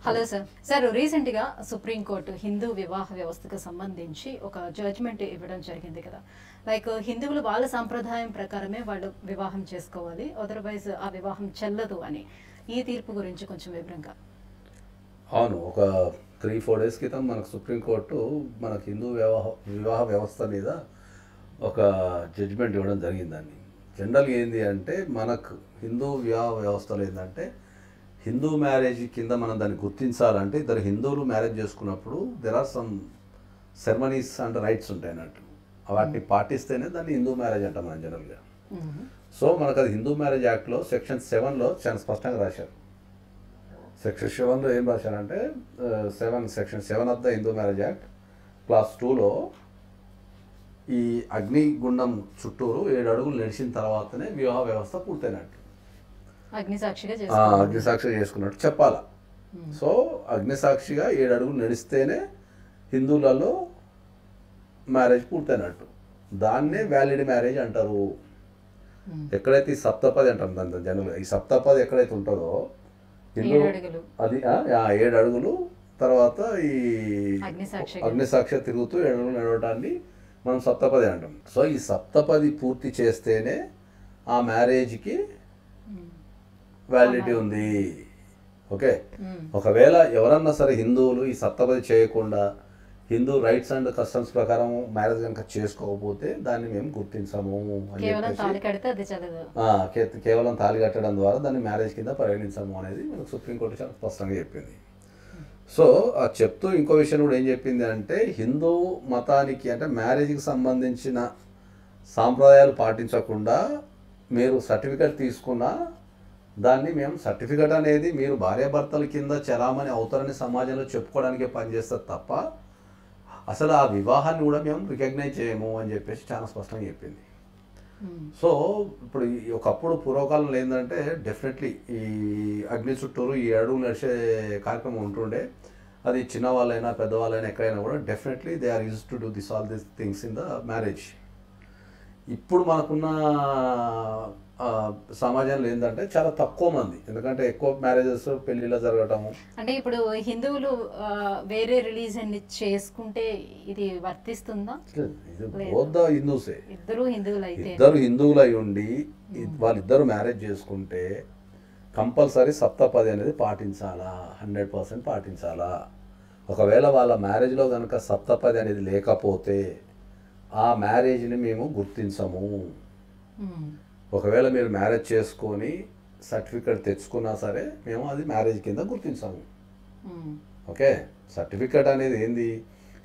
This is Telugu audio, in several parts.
Hello sir. సార్ రీసెంట్గా సుప్రీంకోర్టు హిందూ వివాహ వ్యవస్థకు సంబంధించి ఒక జడ్జ్మెంట్ ఇవ్వడం జరిగింది కదా. లైక్ హిందువులు వాళ్ళ సాంప్రదాయం ప్రకారమే వాళ్ళు వివాహం చేసుకోవాలి, అదర్వైజ్ ఆ వివాహం చెల్లదు అని. ఈ తీర్పు గురించి కొంచెం వివరంగా. అవును, ఒక 3-4 డేస్ క్రితం మనకు సుప్రీంకోర్టు మనకు హిందూ వివాహ వ్యవస్థ మీద ఒక జడ్జిమెంట్ ఇవ్వడం జరిగిందండి. జనరల్గా ఏంటి అంటే మనకు హిందూ వివాహ వ్యవస్థలో ఏంటంటే హిందూ మ్యారేజ్ కింద మనం దాన్ని గుర్తించాలంటే ఇద్దరు హిందువులు మ్యారేజ్ చేసుకున్నప్పుడు there are some ceremonies and rites ఉంటాయి అన్నట్టు. వాటిని పాటిస్తేనే దాన్ని హిందూ మ్యారేజ్ అంటాం మనం జనరల్గా. సో మనకు అది హిందూ మ్యారేజ్ యాక్ట్లో సెక్షన్ 7లో చాలా స్పష్టంగా రాశారు. సెక్షన్ 7లో ఏం రాశారంటే section 7 of the Hindu marriage act class 2లో ఈ అగ్నిగుండం చుట్టూరు 7 అడుగులు నడిచిన తర్వాతనే వివాహ వ్యవస్థ పూర్తయినట్టు, అగ్నిసాక్షిగా చేసుకున్నట్టు చెప్పాలా. సో అగ్నిసాక్షిగా 7 అడుగులు నడిస్తేనే హిందువులలో మ్యారేజ్ పూర్తయినట్టు. దాన్నే వ్యాలిడ్ మ్యారేజ్ అంటారు. ఎక్కడైతే ఈ సప్తపది అంటాం దాని జనరల్గా, ఈ సప్తపది ఎక్కడైతే ఉంటుందో హిందూ అది 7 అడుగులు తర్వాత ఈ అగ్నిసాక్షి తిరుగుతూ 7 అడుగులు నడవటాన్ని మనం సప్తపది అంటాం. సో ఈ సప్తపది పూర్తి చేస్తేనే ఆ మ్యారేజ్కి వ్యాలిడిటీ ఉంది. ఓకే, ఒకవేళ ఎవరన్నా సరే హిందువులు ఈ సప్తపది చేయకుండా హిందూ రైట్స్ అండ్ కస్టమ్స్ ప్రకారం మ్యారేజ్ కనుక చేసుకోకపోతే దాన్ని మేము గుర్తించము అని చెప్పేసి కేవలం తాళి కట్టడం ద్వారా దాన్ని మ్యారేజ్ కింద పరిగణించము అనేది మనకు సుప్రీంకోర్టు చాలా స్పష్టంగా చెప్పింది. సో చెప్తూ ఇంకో విషయం కూడా ఏం చెప్పింది అంటే హిందూ మతానికి అంటే మ్యారేజ్కి సంబంధించిన సాంప్రదాయాలు పాటించకుండా మీరు సర్టిఫికేట్ తీసుకున్నా దాన్ని మేము సర్టిఫికేట్ అనేది మీరు భార్యాభర్తల కింద చలామణి అవుతారని సమాజంలో చెప్పుకోవడానికే పనిచేస్తారు తప్ప అసలు ఆ వివాహాన్ని కూడా మేము రికగ్నైజ్ చేయము అని చెప్పేసి చాలా స్పష్టంగా చెప్పింది. సో ఇప్పుడు ఒకప్పుడు పూర్వకాలంలో ఏంటంటే డెఫినెట్లీ ఈ అగ్ని చుట్టూరు ఈ అడుగులు నడిచే కార్యక్రమం ఉంటుండే. అది చిన్నవాళ్ళైనా పెద్దవాళ్ళైనా ఎక్కడైనా కూడా definitely they are use to do this all these things in the marriage. ఇప్పుడు మనకున్న సమాజంలో ఏంటంటే చాలా తక్కువ మంది, ఎందుకంటే ఎక్కువ మ్యారేజెస్ పెళ్లిలో జరగటము. అంటే ఇప్పుడు హిందువులు వేరే రిలీజన్ చేసుకుంటే ఇది వర్తిస్తుందా? హిందూసే, ఇద్దరు హిందువులు అయి ఉండి వాళ్ళిద్దరు మ్యారేజ్ చేసుకుంటే కంపల్సరీ సప్తపది అనేది పాటించాలా, 100% పాటించాలా. ఒకవేళ వాళ్ళ మ్యారేజ్లో కనుక సప్తపది అనేది లేకపోతే ఆ మ్యారేజ్ని మేము గుర్తించము. ఒకవేళ మీరు మ్యారేజ్ చేసుకొని సర్టిఫికేట్ తెచ్చుకున్నా సరే మేము అది మ్యారేజ్ కింద గుర్తించాము. ఓకే, సర్టిఫికేట్ అనేది ఏంది,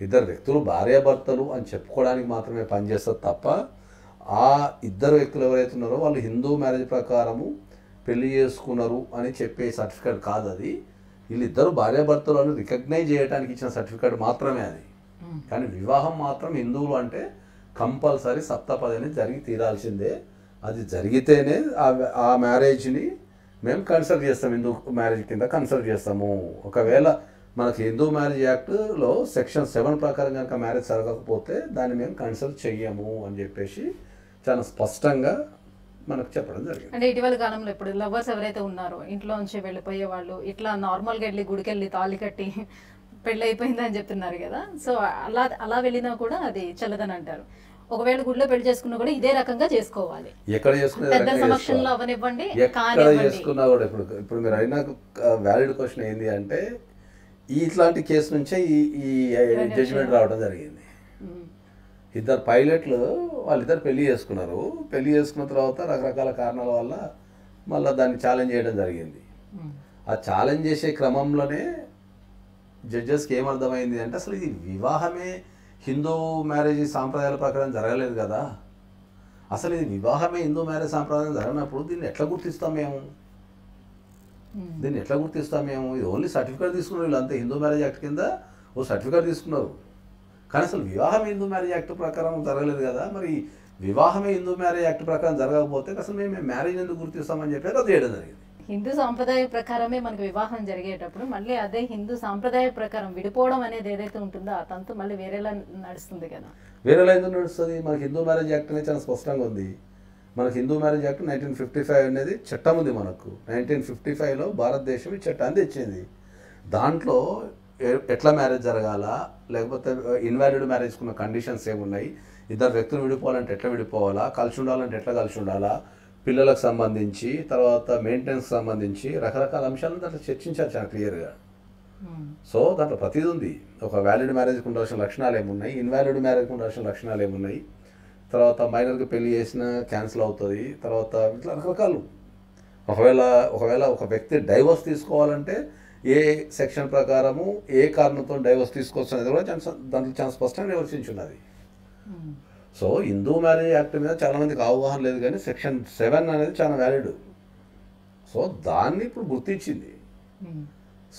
ఇద్దరు వ్యక్తులు భార్యాభర్తలు అని చెప్పుకోవడానికి మాత్రమే పనిచేస్తుంది తప్ప ఆ ఇద్దరు వ్యక్తులు ఎవరైతే ఉన్నారో వాళ్ళు హిందూ మ్యారేజ్ ప్రకారము పెళ్లి చేసుకున్నారు అని చెప్పే సర్టిఫికేట్ కాదు అది. వీళ్ళిద్దరు భార్యాభర్తలు అని రికగ్నైజ్ చేయడానికి ఇచ్చిన సర్టిఫికేట్ మాత్రమే అది. కానీ వివాహం మాత్రం హిందువులు అంటే కంపల్సరీ సప్తపది అనేది జరిగి తీరాల్సిందే. అది జరిగితేనే ఆ మ్యారేజ్ని మేము కన్సిడర్ చేస్తాం, హిందూ మ్యారేజ్ కింద కన్సిడర్ చేస్తాము. ఒకవేళ మనకి హిందూ మ్యారేజ్ యాక్ట్లో సెక్షన్ 7 ప్రకారం కనుక మ్యారేజ్ జరగకపోతే దాన్ని మేము కన్సిడర్ చెయ్యము అని చెప్పేసి చాలా స్పష్టంగా మనకు చెప్పడం జరిగింది. అంటే ఇటీవల కాలంలో ఇప్పుడు లవర్స్ ఎవరైతే ఉన్నారో ఇంట్లో నుంచి వెళ్ళిపోయే వాళ్ళు ఇట్లా నార్మల్గా వెళ్ళి గుడికి వెళ్ళి తాళి కట్టి పెళ్ళి అయిపోయిందని చెప్తున్నారు కదా. సో అలా వెళ్ళినా కూడా అది చెల్లదని అంటారు. ఒకవేళ గుడిలో పెళ్లి చేసుకున్నా కూడా ఇదే రకంగా చేసుకోవాలి. ఎక్కడ చేసుకున్నా అవనివ్వండి, చేసుకున్నా కూడా ఇప్పుడు మీరు అయినా వ్యాలిడ్ క్వశ్చన్ ఏంది అంటే ఇట్లాంటి కేసు నుంచే ఈ జడ్జిమెంట్ రావడం జరిగింది. ఇద్దరు పైలట్లు వాళ్ళిద్దరు పెళ్లి చేసుకున్నారు. పెళ్లి చేసుకున్న తర్వాత రకరకాల కారణాల వల్ల మళ్ళీ దాన్ని ఛాలెంజ్ చేయడం జరిగింది. ఆ ఛాలెంజ్ చేసే క్రమంలోనే జడ్జెస్కి ఏమర్థమైంది అంటే అసలు ఇది వివాహమే హిందూ మ్యారేజ్ సాంప్రదాయాల ప్రకారం జరగలేదు కదా, అసలు ఇది వివాహమే హిందూ మ్యారేజ్ సాంప్రదాయం జరగనప్పుడు దీన్ని ఎట్లా గుర్తిస్తాం మేము, ఇది ఓన్లీ సర్టిఫికేట్ తీసుకున్నారు వీళ్ళంతా. హిందూ మ్యారేజ్ యాక్ట్ కింద ఓ సర్టిఫికేట్ తీసుకున్నారు కానీ అసలు వివాహం హిందూ మ్యారేజ్ యాక్ట్ ప్రకారం జరగలేదు కదా, మరి వివాహమే హిందూ మ్యారేజ్ యాక్ట్ ప్రకారం జరగకపోతే అసలు మేము మ్యారేజ్ ఎందుకు గుర్తిస్తామని చెప్పి అది చేయడం జరిగింది. హిందూ సాంప్రదాయ ప్రకారమే మనకు వివాహం జరిగేటప్పుడు మళ్ళీ అదే హిందూ సాంప్రదాయ ప్రకారం విడిపోవడం అనేది ఏదైతే ఉంటుందో ఆ తంతు మళ్ళీ వేరేలా నడుస్తుంది కదా. వేరేలా ఎందుకు నడుస్తుంది? మనకి హిందూ మ్యారేజ్ యాక్ట్ అనేది చాలా స్పష్టంగా ఉంది. మనకి హిందూ మ్యారేజ్ యాక్ట్ 1955 అనేది చట్టం ఉంది మనకు. 1955లో భారతదేశం ఈ చట్టాన్ని తెచ్చింది. దాంట్లో ఎట్లా మ్యారేజ్ జరగాల, లేకపోతే ఇన్వాలిడ్ మ్యారేజ్కున్న కండిషన్స్ ఏమున్నాయి, ఇద్దరు వ్యక్తులు విడిపోవాలంటే ఎట్లా విడిపోవాలా, కలిసి ఉండాలంటే ఎట్లా కలిసి ఉండాలా, పిల్లలకు సంబంధించి, తర్వాత మెయింటెనెన్స్ సంబంధించి రకరకాల అంశాలను దాంట్లో చర్చించారు చాలా క్లియర్గా. సో దాంట్లో ప్రతిదీ ఉంది. ఒక వ్యాలిడ్ మ్యారేజ్కి ఉండాల్సిన లక్షణాలు ఏమున్నాయి, ఇన్వాలిడ్ మ్యారేజ్కి ఉండాల్సిన లక్షణాలు ఏమున్నాయి, తర్వాత మైనర్కి పెళ్లి చేసినా క్యాన్సిల్ అవుతుంది, తర్వాత ఇట్లా రకరకాలు. ఒకవేళ ఒక వ్యక్తి డైవర్స్ తీసుకోవాలంటే ఏ సెక్షన్ ప్రకారము ఏ కారణంతో డైవర్స్ తీసుకోవచ్చు అనేది కూడా దాంట్లో చాలా స్పష్టంగా వివరించున్నది. సో హిందూ మ్యారేజ్ యాక్ట్ మీద చాలామందికి అవగాహన లేదు, కానీ సెక్షన్ 7 అనేది చాలా వ్యాలిడ్. సో దాన్ని ఇప్పుడు గుర్తించింది.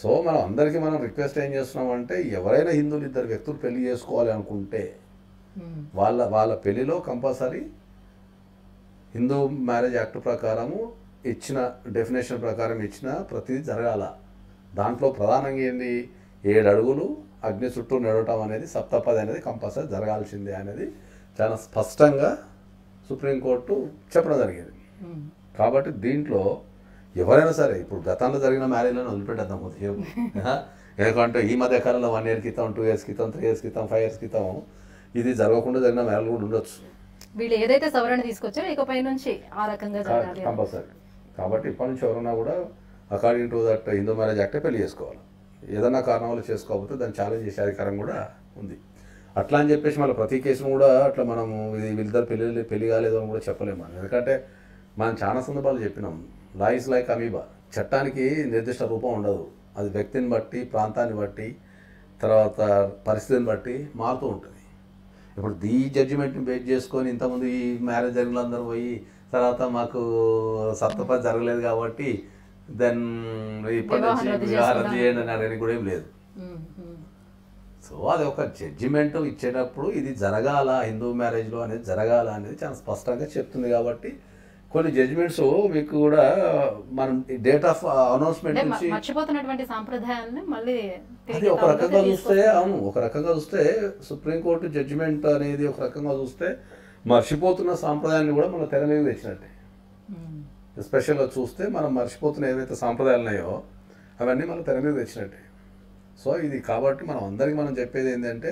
సో మనం అందరికీ మనం రిక్వెస్ట్ ఏం చేస్తున్నామంటే, ఎవరైనా హిందువులు ఇద్దరు వ్యక్తులు పెళ్లి చేసుకోవాలి అనుకుంటే వాళ్ళ పెళ్లిలో కంపల్సరీ హిందూ మ్యారేజ్ యాక్ట్ ప్రకారము ఇచ్చిన డెఫినేషన్ ప్రకారం ఇచ్చిన ప్రతిదీ జరగాల. దాంట్లో ప్రధానంగా ఏంది, 7 అడుగులు అగ్ని చుట్టూ నడవటం అనేది, సప్తపది అనేది కంపల్సరీ జరగాల్సిందే అనేది చాలా స్పష్టంగా సుప్రీంకోర్టు చెప్పడం జరిగింది. కాబట్టి దీంట్లో ఎవరైనా సరే, ఇప్పుడు గతంలో జరిగిన మ్యారేజ్లను వదిలిపెట్టేద్దాం కొద్దిసేపు. ఎందుకంటే ఈ మధ్య కాలంలో 1 year క్రితం, 2 years క్రితం, 3 years క్రితం, 5 years క్రితం ఇది జరగకుండా జరిగిన మ్యారేజ్ కూడా ఉండొచ్చు. వీళ్ళు ఏదైతే సవరణ తీసుకొచ్చారో ఇకపై నుంచి ఆ రకంగా జరగాలి కంపల్సరీ. కాబట్టి ఇప్పటి నుంచి ఎవరైనా కూడా according to that Hindu marriage యాక్టే పెళ్లి చేసుకోవాలి. ఏదైనా కారణం వల్ల చేసుకోకపోతే దాన్ని ఛాలెంజ్ చేసే అధికారం కూడా ఉంది. అట్లా అని చెప్పేసి మళ్ళీ ప్రతి కేసును కూడా అట్లా మనము ఇది వీళ్ళిద్దరు పెళ్లి కాలేదు అని కూడా చెప్పలేము మనం. ఎందుకంటే మనం చాలా సందర్భాలు చెప్పినాం, లా ఇస్ లైక్ అమీబా. చట్టానికి నిర్దిష్ట రూపం ఉండదు, అది వ్యక్తిని బట్టి, ప్రాంతాన్ని బట్టి, తర్వాత పరిస్థితిని బట్టి మారుతూ ఉంటుంది. ఇప్పుడు ఈ జడ్జిమెంట్ని బేస్ చేసుకొని ఇంతకుముందు ఈ మ్యారేజ్ జరిగిన అందరూ పోయి తర్వాత మాకు సప్తపది జరగలేదు కాబట్టి దెన్ ఇప్పటి నుంచి వివాహం చేయండి అనేది కూడా ఏం లేదు. సో అది ఒక జడ్జిమెంట్ ఇచ్చేటప్పుడు ఇది జరగాల, హిందూ మ్యారేజ్లో అనేది జరగాల అనేది చాలా స్పష్టంగా చెప్తుంది. కాబట్టి కొన్ని జడ్జిమెంట్స్ మీకు కూడా మనం డేట్ ఆఫ్ అనౌన్స్మెంట్ నుంచి మర్చిపోతున్నటువంటి సాంప్రదాయాలను మళ్ళీ అది ఒక రకంగా చూస్తే, అవును, ఒక రకంగా చూస్తే సుప్రీంకోర్టు జడ్జిమెంట్ అనేది ఒక రకంగా చూస్తే మర్చిపోతున్న సాంప్రదాయాన్ని కూడా మనం తెర మీద తెచ్చినట్టే. ఎస్పెషల్గా చూస్తే మనం మర్చిపోతున్న ఏవైతే సాంప్రదాయాలు ఉన్నాయో అవన్నీ మనం తెర మీద తెచ్చినట్టే. సో ఇది కాబట్టి మనం అందరికీ మనం చెప్పేది ఏంటంటే,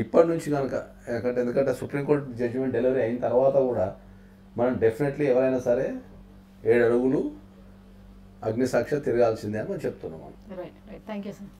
ఇప్పటి నుంచి కనుక ఎందుకంటే సుప్రీంకోర్టు జడ్జిమెంట్ డెలివరీ అయిన తర్వాత కూడా మనం డెఫినెట్లీ ఎవరైనా సరే 7 అడుగులు అగ్నిసాక్షి తిరగాల్సిందే అని మనం చెప్తున్నాం. Right, thank you sir.